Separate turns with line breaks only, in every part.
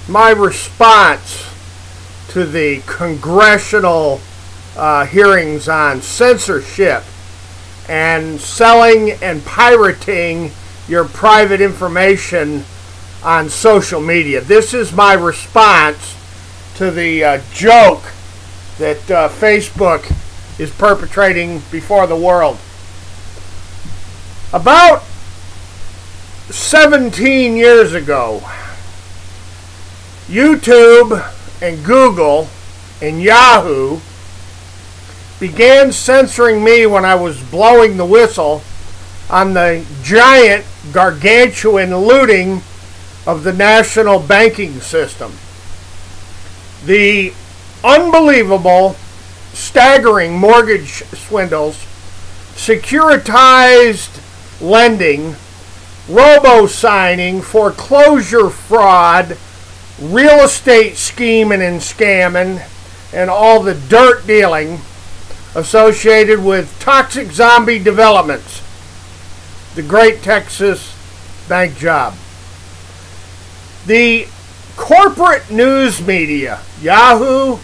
my response to the congressional hearings on censorship and selling and pirating your private information on social media. This is my response to the joke that Facebook is perpetrating before the world. About 17 years ago, YouTube and Google and Yahoo began censoring me when I was blowing the whistle on the giant, gargantuan looting of the national banking system. The unbelievable, staggering mortgage swindles, securitized lending, robo-signing, foreclosure fraud, real estate scheming and scamming, and all the dirt dealing associated with toxic zombie developments. The great Texas bank job. The corporate news media, Yahoo,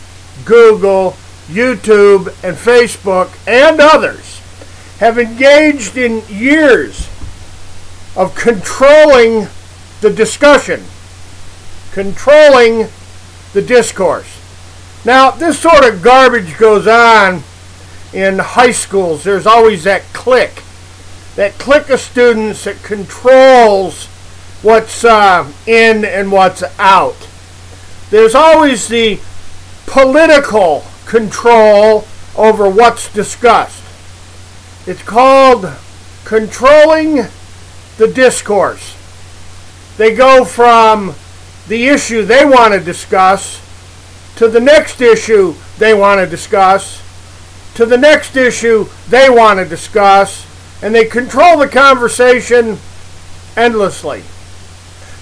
Google, YouTube, and Facebook, and others, have engaged in years of controlling the discussion, controlling the discourse. Now, this sort of garbage goes on in high schools. There's always that clique of students that controls what's in and what's out. There's always the political control over what's discussed. It's called controlling the discourse. They go from the issue they want to discuss to the next issue they want to discuss to the next issue they want to discuss, and they control the conversation endlessly.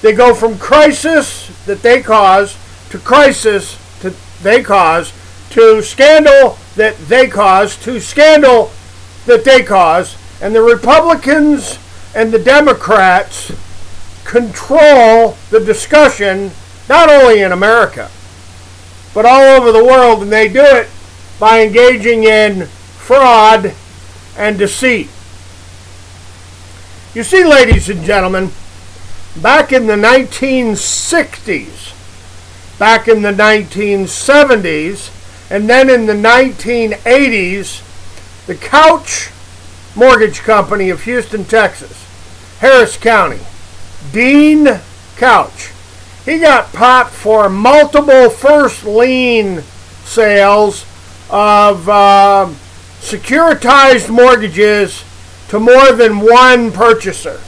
They go from crisis that they cause to crisis that they cause to scandal that they cause to scandal that they cause, and the Republicans and the Democrats control the discussion not only in America but all over the world, and they do it by engaging in fraud and deceit. You see, ladies and gentlemen, back in the 1960s, back in the 1970s, and then in the 1980s, the Couch Mortgage Company of Houston, Texas, Harris County, Dean Couch, he got popped for multiple first lien sales of securitized mortgages to more than one purchaser.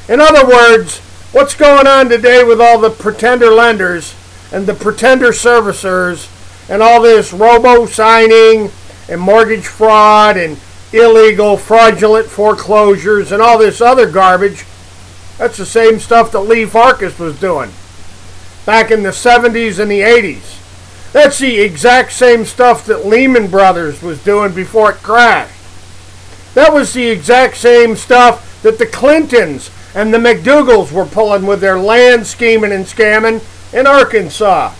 In other words, what's going on today with all the pretender lenders and the pretender servicers and all this robo-signing and mortgage fraud and illegal fraudulent foreclosures and all this other garbage, that's the same stuff that Lee Farkas was doing back in the 70s and the 80s. That's the exact same stuff that Lehman Brothers was doing before it crashed. That was the exact same stuff that the Clintons and the McDougalls were pulling with their land scheming and scamming in Arkansas.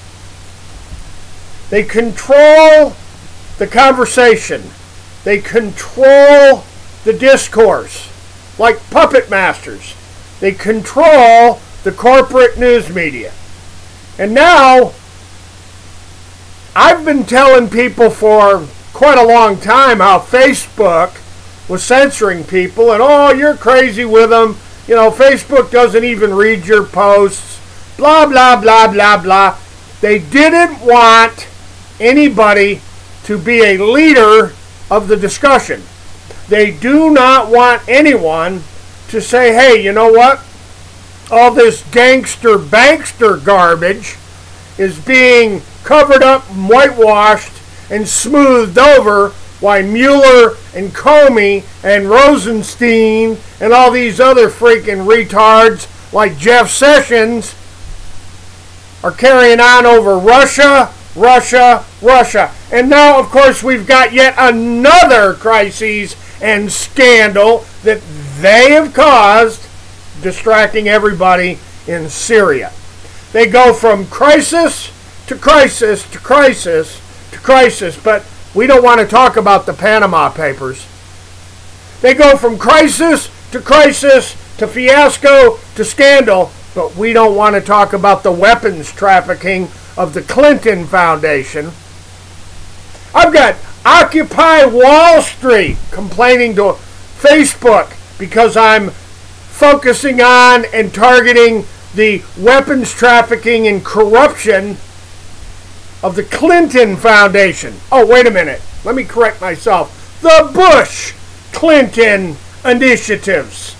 They control the conversation. They control the discourse like puppet masters. They control the corporate news media. And now, I've been telling people for quite a long time how Facebook was censoring people, and oh, you're crazy with them. You know, Facebook doesn't even read your posts. Blah, blah, blah, blah, blah. They didn't want anybody to be a leader of the discussion. They do not want anyone to say, hey, you know what? All this gangster bankster garbage is being covered up and whitewashed and smoothed over while Mueller and Comey and Rosenstein and all these other freaking retards like Jeff Sessions are carrying on over Russia, Russia, Russia. And now, of course, we've got yet another crisis and scandal that they have caused, distracting everybody in Syria. They go from crisis to crisis to crisis to crisis, but we don't want to talk about the Panama Papers. They go from crisis to fiasco to scandal, but we don't want to talk about the weapons trafficking of the Clinton Foundation. I've got Occupy Wall Street complaining to Facebook because I'm focusing on and targeting the weapons trafficking and corruption of the Clinton Foundation. Oh, wait a minute. Let me correct myself. The Bush-Clinton initiatives.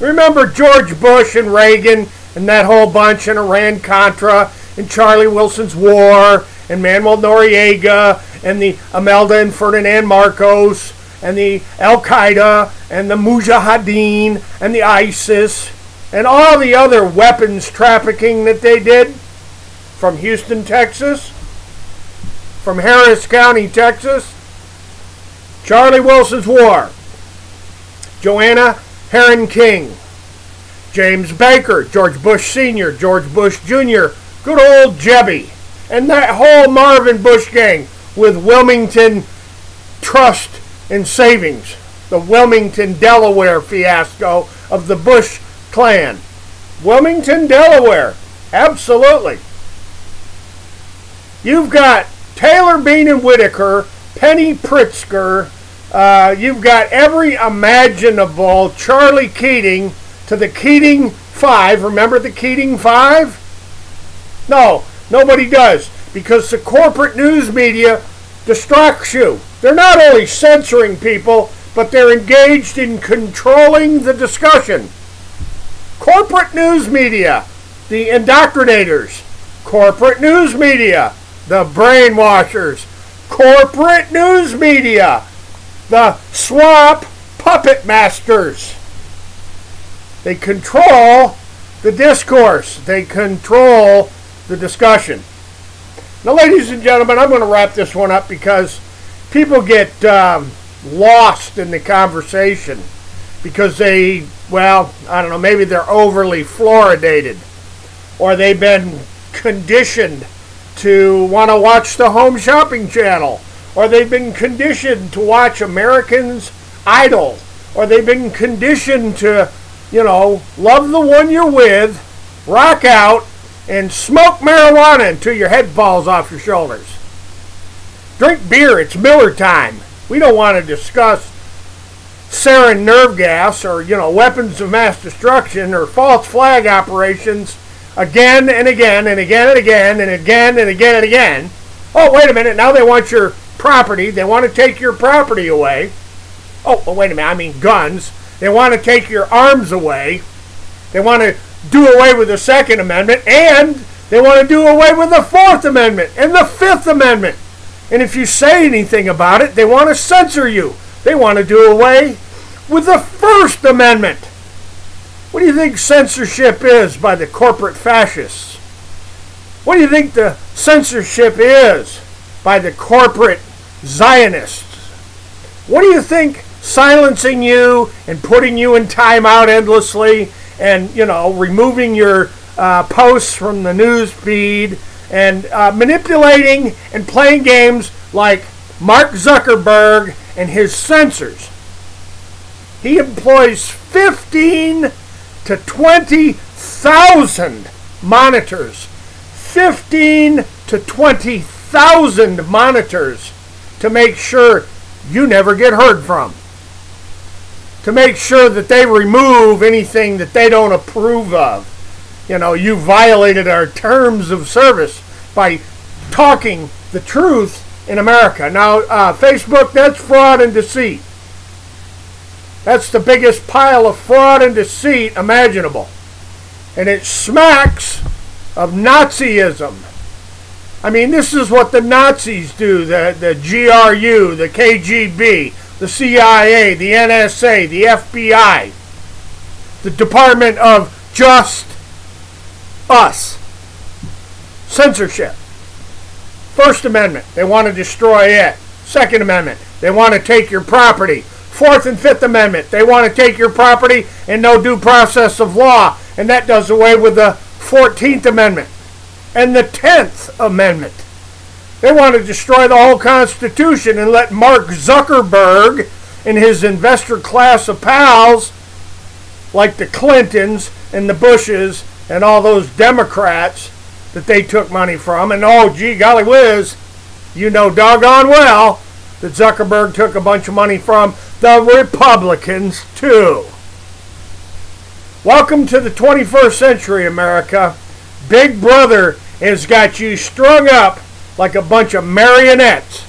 Remember George Bush and Reagan and that whole bunch, and Iran-Contra and Charlie Wilson's war and Manuel Noriega and the Imelda and Ferdinand Marcos and the Al-Qaeda and the Mujahideen and the ISIS and all the other weapons trafficking that they did from Houston, Texas, from Harris County, Texas, Charlie Wilson's war, Joanna Heron King, James Baker, George Bush Sr., George Bush Jr., good old Jebby, and that whole Marvin Bush gang with Wilmington Trust and Savings, the Wilmington, Delaware fiasco of the Bush clan. Wilmington, Delaware, absolutely. You've got Taylor Bean and Whitaker, Penny Pritzker, you've got every imaginable Charlie Keating to the Keating Five. Remember the Keating Five? No, nobody does, because the corporate news media distracts you. They're not only censoring people, but they're engaged in controlling the discussion. Corporate news media, the indoctrinators. Corporate news media, the brainwashers. Corporate news media, the swamp puppet masters. They control the discourse. They control the discussion. Now, ladies and gentlemen, I'm going to wrap this one up because people get lost in the conversation because they, well, I don't know, maybe they're overly fluoridated or they've been conditioned to want to watch the Home Shopping Channel, or they've been conditioned to watch Americans Idol, or they've been conditioned to, you know, love the one you're with, rock out, and smoke marijuana until your head falls off your shoulders. Drink beer, it's Miller time. We don't want to discuss sarin nerve gas or, you know, weapons of mass destruction or false flag operations again and again and again and again and again and again and again. Oh, wait a minute, now they want your property. They want to take your property away. Oh, wait a minute, I mean guns. They want to take your arms away. They want to do away with the Second Amendment, and they want to do away with the Fourth Amendment and the Fifth Amendment. And if you say anything about it, they want to censor you. They want to do away with the First Amendment. What do you think censorship is by the corporate fascists? What do you think the censorship is by the corporate Zionists? What do you think silencing you and putting you in timeout endlessly and, you know, removing your posts from the news feed and manipulating and playing games like Mark Zuckerberg and his censors? He employs 15 to 20,000 monitors. 15 to 20,000 monitors to make sure you never get heard from. To make sure that they remove anything that they don't approve of. You know, you violated our terms of service by talking the truth in America. Now, Facebook, that's fraud and deceit. That's the biggest pile of fraud and deceit imaginable. And it smacks of Nazism. I mean, this is what the Nazis do, the GRU, the KGB, the CIA, the NSA, the FBI, the Department of Just Us. Censorship. First Amendment, they want to destroy it. Second Amendment, they want to take your property. Fourth and Fifth Amendment, they want to take your property and no due process of law. And that does away with the 14th Amendment and the 10th Amendment. They want to destroy the whole Constitution and let Mark Zuckerberg and his investor class of pals, like the Clintons and the Bushes and all those Democrats that they took money from, and oh, gee, golly whiz, you know doggone well that Zuckerberg took a bunch of money from the Republicans, too. Welcome to the 21st century, America. Big Brother has got you strung up like a bunch of marionettes,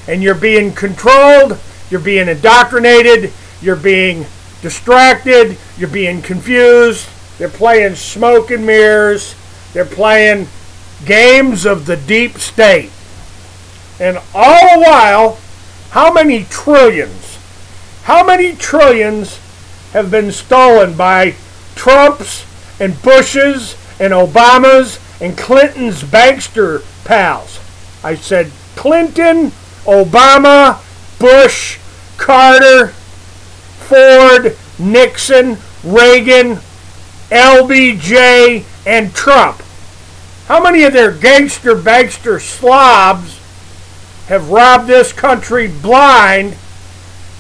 and you're being controlled, you're being indoctrinated, you're being distracted, you're being confused. They're playing smoke and mirrors. They're playing games of the deep state. And all the while, how many trillions have been stolen by Trump's and Bush's and Obama's and Clinton's bankster pals? I said Clinton, Obama, Bush, Carter, Ford, Nixon, Reagan, LBJ, and Trump. How many of their gangster bankster slobs have robbed this country blind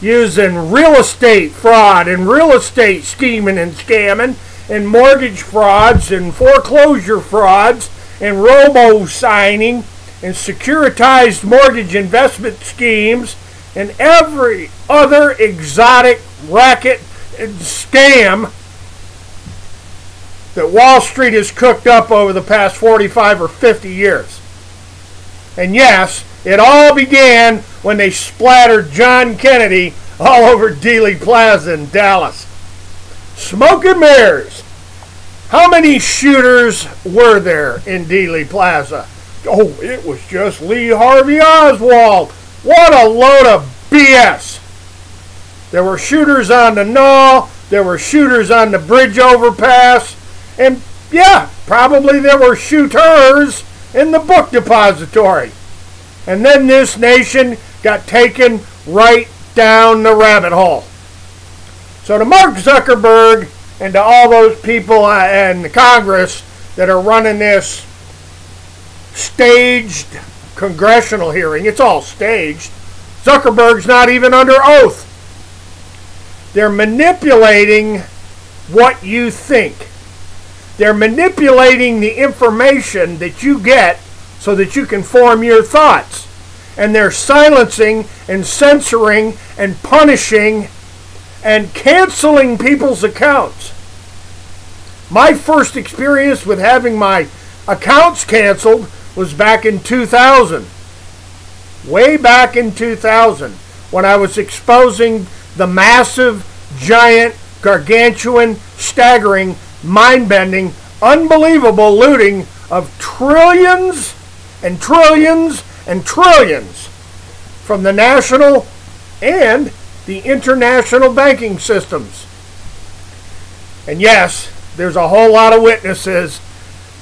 using real estate fraud and real estate scheming and scamming and mortgage frauds and foreclosure frauds and robo-signing and securitized mortgage investment schemes and every other exotic racket and scam that Wall Street has cooked up over the past 45 or 50 years. And yes, it all began when they splattered John Kennedy all over Dealey Plaza in Dallas. Smoke and mirrors. How many shooters were there in Dealey Plaza? Oh, it was just Lee Harvey Oswald. What a load of BS. There were shooters on the Knoll. There were shooters on the bridge overpass. And yeah, probably there were shooters in the book depository. And then this nation got taken right down the rabbit hole. So to Mark Zuckerberg and to all those people in the Congress that are running this staged congressional hearing, it's all staged. Zuckerberg's not even under oath. They're manipulating what you think. They're manipulating the information that you get so that you can form your thoughts. And they're silencing and censoring and punishing and canceling people's accounts. My first experience with having my accounts canceled was back in 2000. Way back in 2000, when I was exposing the massive, giant, gargantuan, staggering, mind-bending, unbelievable looting of trillions and trillions and trillions from the national and the international banking systems. And yes, there's a whole lot of witnesses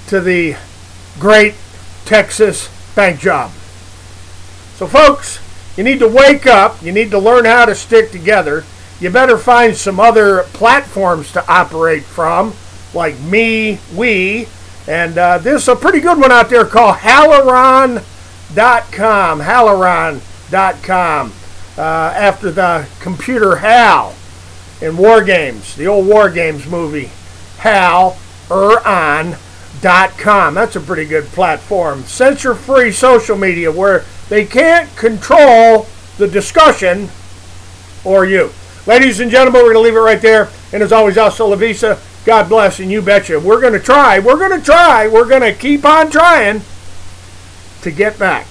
to the great Texas bank job. So folks, you need to wake up. You need to learn how to stick together. You better find some other platforms to operate from, like we, and there's a pretty good one out there called Halloran.com. Halloran.com. After the computer HAL in War Games, the old War Games movie, Halloran.com. That's a pretty good platform. Censor-free social media where they can't control the discussion or you. Ladies and gentlemen, we're going to leave it right there. And as always, hasta la vista. God bless, and you betcha. We're going to try. We're going to keep on trying to get back.